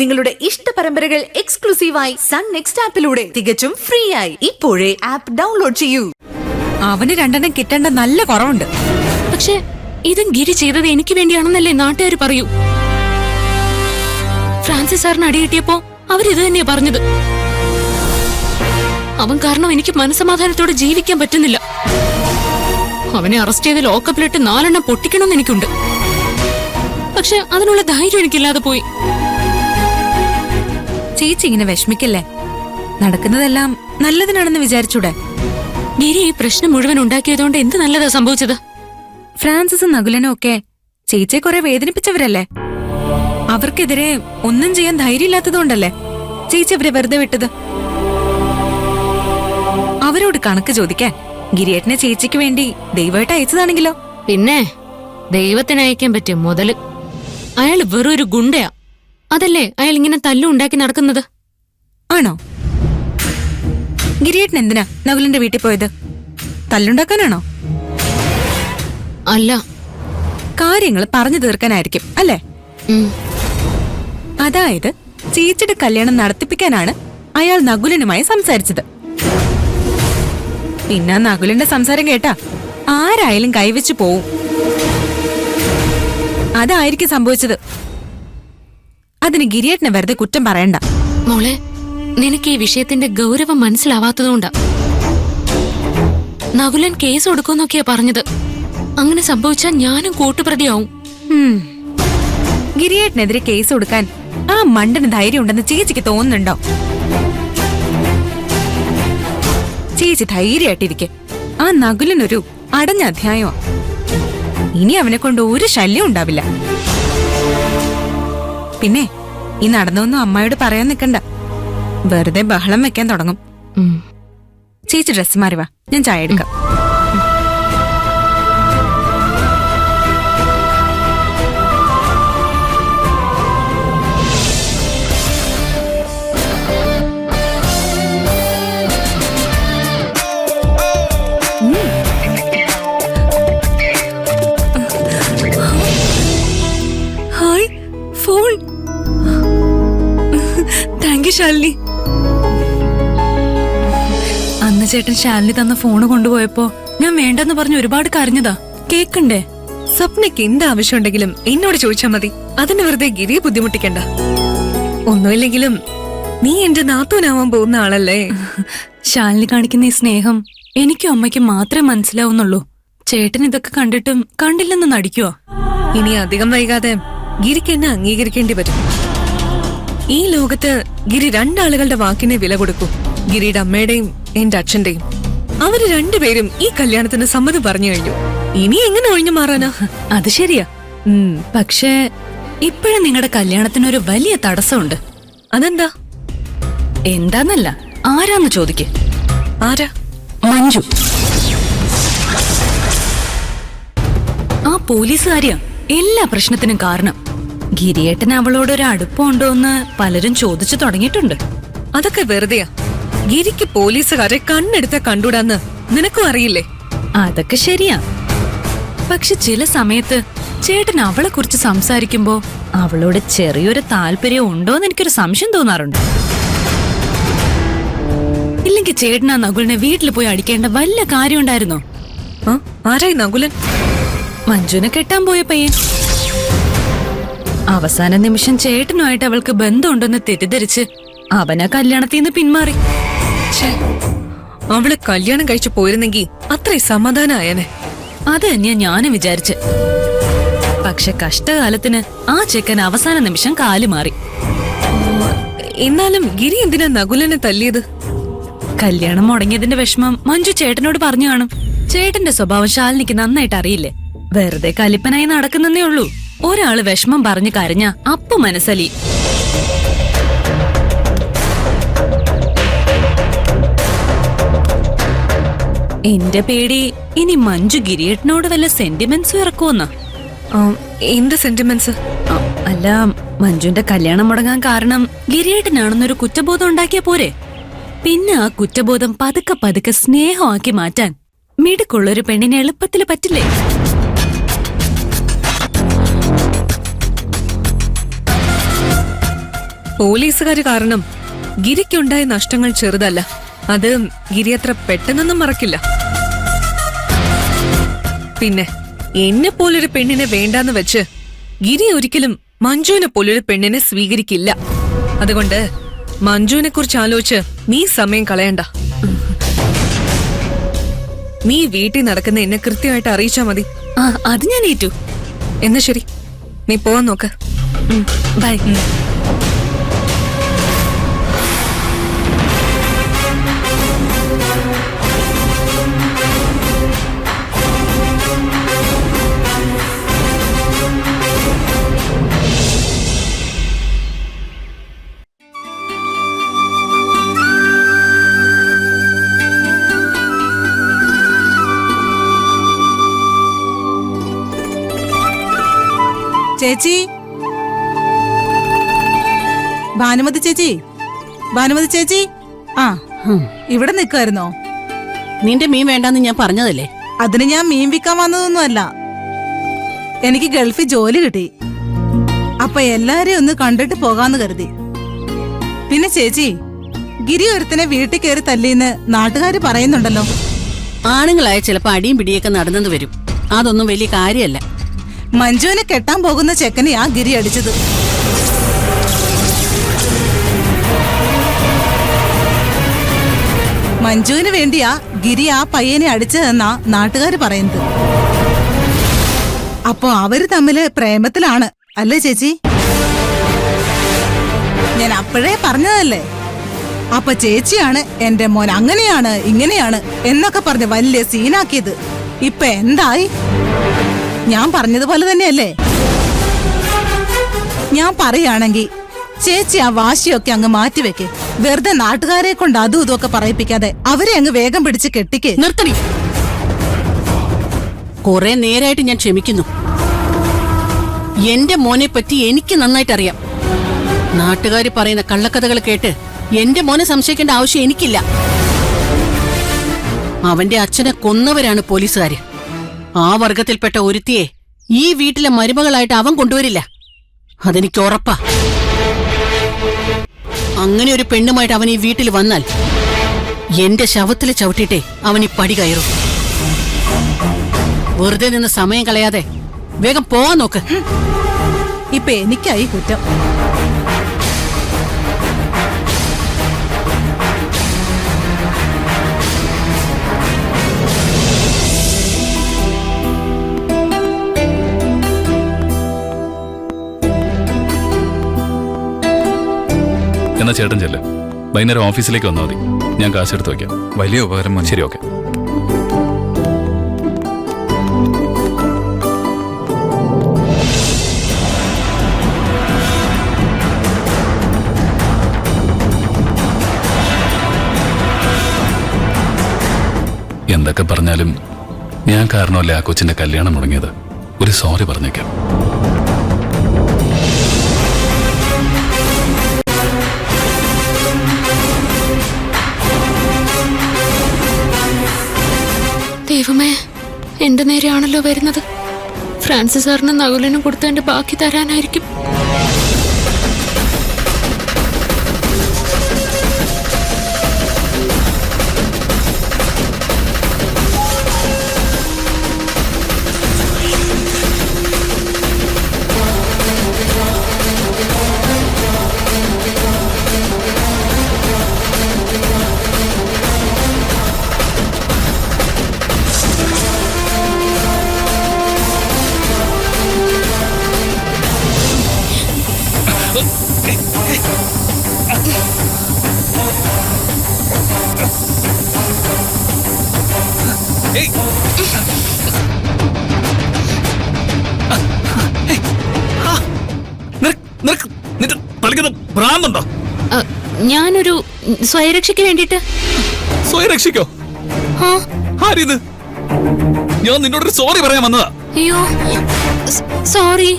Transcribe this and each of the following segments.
നിങ്ങളുടെ ഇഷ്ട പരമ്പരകൾ എക്സ്ക്ലൂസീവായി സൺ നെക്സ്റ്റ് ആപ്പിലൂടെ തികച്ചും ഫ്രീ ആയി ഇപ്പോഴേ ആപ്പ് ഡൗൺലോഡ് ചെയ്യൂ. അവന് രണ്ടെണ്ണം കിട്ടേണ്ട നല്ല കുറവുണ്ട്. പക്ഷെ ഇതും ഗിരി ചെയ്തത് എനിക്ക് വേണ്ടിയാണെന്നല്ലേ നാട്ടുകാർ പറയൂ. ഫ്രാൻസിസ് സാറിന് അടി കിട്ടിയപ്പോ അവരിത് തന്നെയാ പറഞ്ഞത്. അവൻ കാരണം എനിക്ക് മനസമാധാനത്തോടെ ജീവിക്കാൻ പറ്റുന്നില്ല. അവനെ അറസ്റ്റ് ചെയ്ത് ലോക്കപ്പിലിട്ട് 4 എണ്ണം പൊട്ടിക്കണമെന്ന് എനിക്കുണ്ട്. പക്ഷെ അതിനുള്ള ധൈര്യം എനിക്കില്ലാതെ പോയി. ചേച്ചി ഇങ്ങനെ വിഷമിക്കല്ലേ. നടക്കുന്നതെല്ലാം നല്ലതിനാണെന്ന് വിചാരിച്ചൂടെ? ഗിരി ഈ പ്രശ്നം മുഴുവൻ ഉണ്ടാക്കിയതുകൊണ്ട് എന്ത് നല്ലതാ സംഭവിച്ചത്? ഫ്രാൻസിസും നകുലനും ഒക്കെ ചേച്ചിയെ കുറെ വേദനിപ്പിച്ചവരല്ലേ. അവർക്കെതിരെ ഒന്നും ചെയ്യാൻ ധൈര്യമില്ലാത്തതുകൊണ്ടല്ലേ ചേച്ചി അവരെ വെറുതെ വിട്ടത്. അവരോട് കണക്ക് ചോദിക്കാൻ ഗിരിയേട്ടനെ ചേച്ചിക്ക് വേണ്ടി ദൈവമായിട്ട് അയച്ചതാണെങ്കിലോ? പിന്നെ ദൈവത്തിന് അയക്കാൻ പറ്റിയ മുതല്. അയാൾ വെറൊരു ഗുണ്ടയാ. അതല്ലേ അയാൾ ഇങ്ങനെ തല്ലുണ്ടാക്കി നടക്കുന്നത്? ആണോ? ഗിരിയേട്ടൻ എന്തിനാ നകുലിന്റെ വീട്ടിൽ പോയത്? തല്ലുണ്ടാക്കാനാണോ? അല്ല, കാര്യങ്ങൾ പറഞ്ഞു തീർക്കാനായിരിക്കും അല്ലേ? അതായത് ചേച്ചിയുടെ കല്യാണം നടത്തിപ്പിക്കാനാണ് അയാൾ നകുലനുമായി സംസാരിച്ചത്. പിന്നെ നകുലിന്റെ സംസാരം കേട്ടാ ആരായാലും കൈവച്ചു പോവും. അതായിരിക്കും സംഭവിച്ചത്. അതിന് ഗിരിയേട്ടനെ വെറുതെ കുറ്റം പറയണ്ട. മോളെ, നിനക്ക് ഈ വിഷയത്തിന്റെ ഗൗരവം മനസ്സിലാവാത്തതുകൊണ്ടാ. നകുലൻ കേസ് കൊടുക്കുമെന്നൊക്കെയാ പറഞ്ഞത്. അങ്ങനെ സംഭവിച്ചാൽ ഞാനും കൂട്ടുപ്രതിയാവും. ഗിരിയേട്ടനെതിരെ കേസ് കൊടുക്കാൻ ആ മണ്ടന് ധൈര്യം ഉണ്ടെന്ന് ചേച്ചിക്ക് തോന്നുന്നുണ്ടോ? ചേച്ചി ധൈര്യമായിട്ടിരിക്കെ. ആ നകുലനൊരു അടഞ്ഞ അധ്യായമാ. ഇനി അവനെ കൊണ്ട് ഒരു ശല്യം ഉണ്ടാവില്ല. പിന്നെ ഈ നടന്നൊന്നും അമ്മായോട് പറയാൻ നിൽക്കണ്ട. വെറുതെ ബഹളം വെക്കാൻ തുടങ്ങും. ചേച്ചി ഡ്രസ് മാറി വാ, ഞാൻ ചായ എടുക്കാം. Hi, phone. Thank you Shalini. അന്ന് ചേട്ടൻ ശാലിനി തന്ന ഫോണ് കൊണ്ടുപോയപ്പോ ഞാൻ വേണ്ടെന്ന് പറഞ്ഞ് ഒരുപാട് കരഞ്ഞതാ. കേക്കണ്ടേ? സ്വപ്നയ്ക്ക് എന്ത് ആവശ്യമുണ്ടെങ്കിലും എന്നോട് ചോദിച്ചാ മതി. അതിന് വെറുതെ ഗിരിയെ ബുദ്ധിമുട്ടിക്കണ്ട. ഒന്നുമില്ലെങ്കിലും നീ എന്റെ നാത്തൂനാവാൻ പോകുന്ന ആളല്ലേ. ശാലിനി കാണിക്കുന്ന ഈ സ്നേഹം എനിക്കും അമ്മയ്ക്കും മാത്രമേ മനസ്സിലാവുന്നുള്ളൂ. ചേട്ടൻ ഇതൊക്കെ കണ്ടിട്ടും കണ്ടില്ലെന്ന് നടിക്കുവോ? ഇനി അധികം വൈകാതെ ഗിരിക്ക് എന്നെ അംഗീകരിക്കേണ്ടി വരും. ഈ ലോകത്ത് ഗിരി രണ്ടാളുകളുടെ വാക്കിനെ വില കൊടുക്കൂ. ഗിരിയുടെ അമ്മയുടെയും എന്റെ അച്ഛന്റെയും. അവര് രണ്ടുപേരും ഈ കല്യാണത്തിന് സമ്മതം പറഞ്ഞു കഴിഞ്ഞു. ഇനി എങ്ങനെ ഒഴിഞ്ഞു മാറാനാ? അത് ശരിയാ. പക്ഷേ ഇപ്പോഴും നിങ്ങളുടെ കല്യാണത്തിനൊരു വലിയ തടസ്സമുണ്ട്. അതെന്താ? എന്താന്നല്ല, ആരാന്ന് ചോദിക്ക്. ആരാ? മഞ്ജു. ആ പോലീസുകാരിയാ എല്ലാ പ്രശ്നത്തിനും കാരണം. ഗിരിയേട്ടന് അവളോടൊരു അടുപ്പമുണ്ടോന്ന് പലരും ചോദിച്ചു തുടങ്ങിയിട്ടുണ്ട്. അതൊക്കെ വെറുതെയാ. ഗിരിക്ക് പോലീസുകാരെ കണ്ണെടുത്ത കണ്ടൂടാന്ന് നിനക്കും അറിയില്ലേ? അതൊക്കെ ശരിയാ. പക്ഷെ ചില സമയത്ത് ചേട്ടൻ അവളെ കുറിച്ച് സംസാരിക്കുമ്പോ അവളോട് ചെറിയൊരു താല്പര്യം ഉണ്ടോന്ന് എനിക്കൊരു സംശയം തോന്നാറുണ്ട്. ഇല്ലെങ്കിൽ ചേട്ടൻ ആ നകുലിനെ വീട്ടിൽ പോയി അടിക്കേണ്ട വല്ല കാര്യം ഉണ്ടായിരുന്നോ? ആരായി നകുലൻ? മഞ്ജുനെ കെട്ടാൻ പോയ പയ്യൻ. അവസാന നിമിഷം ചേട്ടനുമായിട്ട് അവൾക്ക് ബന്ധമുണ്ടെന്ന് തെറ്റിദ്ധരിച്ച് അവനാ കല്യാണത്തിൽ നിന്ന് പിന്മാറി. അവള് കല്യാണം കഴിച്ചു പോയിരുന്നെങ്കിൽ അത്രയും സമാധാനായനെ. അത് തന്നെയാ ഞാനും വിചാരിച്ച്. പക്ഷെ കഷ്ടകാലത്തിന് ആ ചെക്കൻ അവസാന നിമിഷം കാല് മാറി. എന്നാലും ഗിരി എന്തിനാ നകുലനെ തല്ലിയത്? കല്യാണം മുടങ്ങിയതിന്റെ വിഷമം മഞ്ജു ചേട്ടനോട് പറഞ്ഞു കാണും. ചേട്ടന്റെ സ്വഭാവം ശാലിനിക്ക് നന്നായിട്ട് അറിയില്ലേ. വെറുതെ കലിപ്പനായി നടക്കുന്നേ ഉള്ളൂ. ഒരാള് വിഷമം പറഞ്ഞു കരഞ്ഞ അപ്പ മനസ്സലി. എന്റെ പേടി ഇനി മഞ്ജു ഗിരിയേട്ടനോട് വല്ല സെന്റിമെന്റ്സും ഇറക്കുമെന്നാ. എന്ത് സെന്റിമെന്റ്സ്? അല്ല, മഞ്ജുന്റെ കല്യാണം മുടങ്ങാൻ കാരണം ഗിരിയേട്ടനാണെന്നൊരു കുറ്റബോധം ഉണ്ടാക്കിയ പോരെ? പിന്നെ ആ കുറ്റബോധം പതുക്കെ പതുക്കെ സ്നേഹമാക്കി മാറ്റാൻ മിടുക്കുള്ളൊരു പെണ്ണിനെ എളുപ്പത്തിൽ പറ്റില്ലേ? പോലീസുകാര് കാരണം ഗിരിക്കുണ്ടായ നഷ്ടങ്ങൾ ചെറുതല്ല. അത് ഗിരി അത്ര പെട്ടെന്നൊന്നും മറക്കില്ല. പിന്നെ എന്നെ പോലൊരു പെണ്ണിനെ വേണ്ടാന്ന് വെച്ച് ഗിരി ഒരിക്കലും മഞ്ജുവിനെ പോലൊരു പെണ്ണിനെ സ്വീകരിക്കില്ല. അതുകൊണ്ട് മഞ്ജുവിനെ കുറിച്ച് ആലോചിച്ച് നീ സമയം കളയണ്ട. നീ വീട്ടിൽ നടക്കുന്ന എന്നെ കൃത്യമായിട്ട് അറിയിച്ചാ മതി. അത് ഞാൻ ഏറ്റു. എന്നാ ശരി, നീ പോവാൻ നോക്ക്. ബൈ. ചേച്ചി, ഭാനുമതി ചേച്ചി, ഭാനുമതി ചേച്ചി. ആ, ഇവിടെ നിൽക്കുമായിരുന്നോ? നിന്റെ മീൻ വേണ്ടെന്ന് ഞാൻ പറഞ്ഞതല്ലേ. അതിന് ഞാൻ മീൻ വിൽക്കാൻ വന്നതൊന്നുമല്ല. എനിക്ക് ഗൾഫിൽ ജോലി കിട്ടി. അപ്പൊ എല്ലാരെയും ഒന്ന് കണ്ടിട്ട് പോകാന്ന് കരുതി. പിന്നെ ചേച്ചി, ഗിരി ഒരുത്തനെ വീട്ടിൽ കയറി തല്ലിന്ന് നാട്ടുകാര് പറയുന്നുണ്ടല്ലോ. ആണുങ്ങളായ ചിലപ്പോ അടിയും പിടിയൊക്കെ നടന്നെന്ന് വരും. അതൊന്നും വലിയ കാര്യമല്ല. മഞ്ജുവിനെ കെട്ടാൻ പോകുന്ന ചെക്കനെയാ ഗിരി അടിച്ചത്. മഞ്ജുവിന് വേണ്ടിയാ ഗിരി ആ പയ്യനെ അടിച്ചതെന്നാ നാട്ടുകാര് പറയുന്നത്. അപ്പൊ അവര് തമ്മില് പ്രേമത്തിലാണ് അല്ലേ ചേച്ചി? ഞാൻ അപ്പോഴേ പറഞ്ഞതല്ലേ. അപ്പൊ ചേച്ചിയാണ് എന്റെ മോൻ അങ്ങനെയാണ് ഇങ്ങനെയാണ് എന്നൊക്കെ പറഞ്ഞ് വലിയ സീനാക്കിയത്. ഇപ്പൊ എന്തായി? ഞാൻ പറഞ്ഞതുപോലെ തന്നെയല്ലേ? ഞാൻ പറയുകയാണെങ്കിൽ ചേച്ചി ആ വാശിയൊക്കെ അങ്ങ് മാറ്റിവെക്ക്. വെറുതെ നാട്ടുകാരെ കൊണ്ട് അതും ഇതൊക്കെ പറയിപ്പിക്കാതെ അവരെ അങ്ങ് വേഗം പിടിച്ച് കെട്ടിക്ക്. നിർത്തണി. കുറെ നേരായിട്ട് ഞാൻ ക്ഷമിക്കുന്നു. എന്റെ മോനെ പറ്റി എനിക്ക് നന്നായിട്ട് അറിയാം. നാട്ടുകാര് പറയുന്ന കള്ളക്കഥകൾ കേട്ട് എന്റെ മോനെ സംശയിക്കേണ്ട ആവശ്യം എനിക്കില്ല. അവന്റെ അച്ഛനെ കൊന്നവരാണ് പോലീസുകാര്. ആ വർഗത്തിൽപ്പെട്ട ഒരുത്തിയെ ഈ വീട്ടിലെ മരുമകളായിട്ട് അവൻ കൊണ്ടുവരില്ല. അതെനിക്ക് ഉറപ്പാ. അങ്ങനെ ഒരു പെണ്ണുമായിട്ട് അവൻ ഈ വീട്ടിൽ വന്നാൽ എന്റെ ശവത്തില് ചവിട്ടിട്ടേ അവൻ ഈ പടി കയറും. വെറുതെ നിന്ന് സമയം കളയാതെ വേഗം പോവാൻ നോക്ക്. ഇപ്പൊ എനിക്കായി കുറ്റം. എന്നാ ചേട്ടൻ ചെല്ല്. വൈകുന്നേരം ഓഫീസിലേക്ക് വന്നാൽ മതി. ഞാൻ കാശെടുത്ത് വയ്ക്കാം. വലിയ ഉപകാരം. ശരി, ഓക്കെ. എന്തൊക്കെ പറഞ്ഞാലും ഞാൻ കാരണമല്ലേ ആ കൊച്ചിന്റെ കല്യാണം മുടങ്ങിയത്. ഒരു സോറി പറഞ്ഞേക്കാം. ദൈവമേ, എന്റെ നേരെയാണല്ലോ വരുന്നത്. ഫ്രാൻസിസ് സാറിനും നകുലിനും കൊടുത്തതിന്റെ ബാക്കി തരാനായിരിക്കും. ഭ്രാന്തുണ്ടോ? ഞാനൊരു സ്വയരക്ഷയ്ക്ക് വേണ്ടിട്ട്. സ്വയരക്ഷയ്ക്കോ? ആരിത്? ഞാൻ നിന്നോടൊരു സോറി പറയാൻ വന്നതാ. അയ്യോ, സോറി.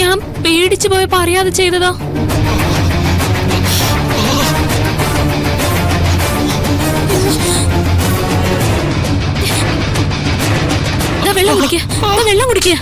ഞാൻ പേടിച്ചു പോയപ്പോ അറിയാതെ ചെയ്തതാ. വെള്ളം കുടിക്കുക.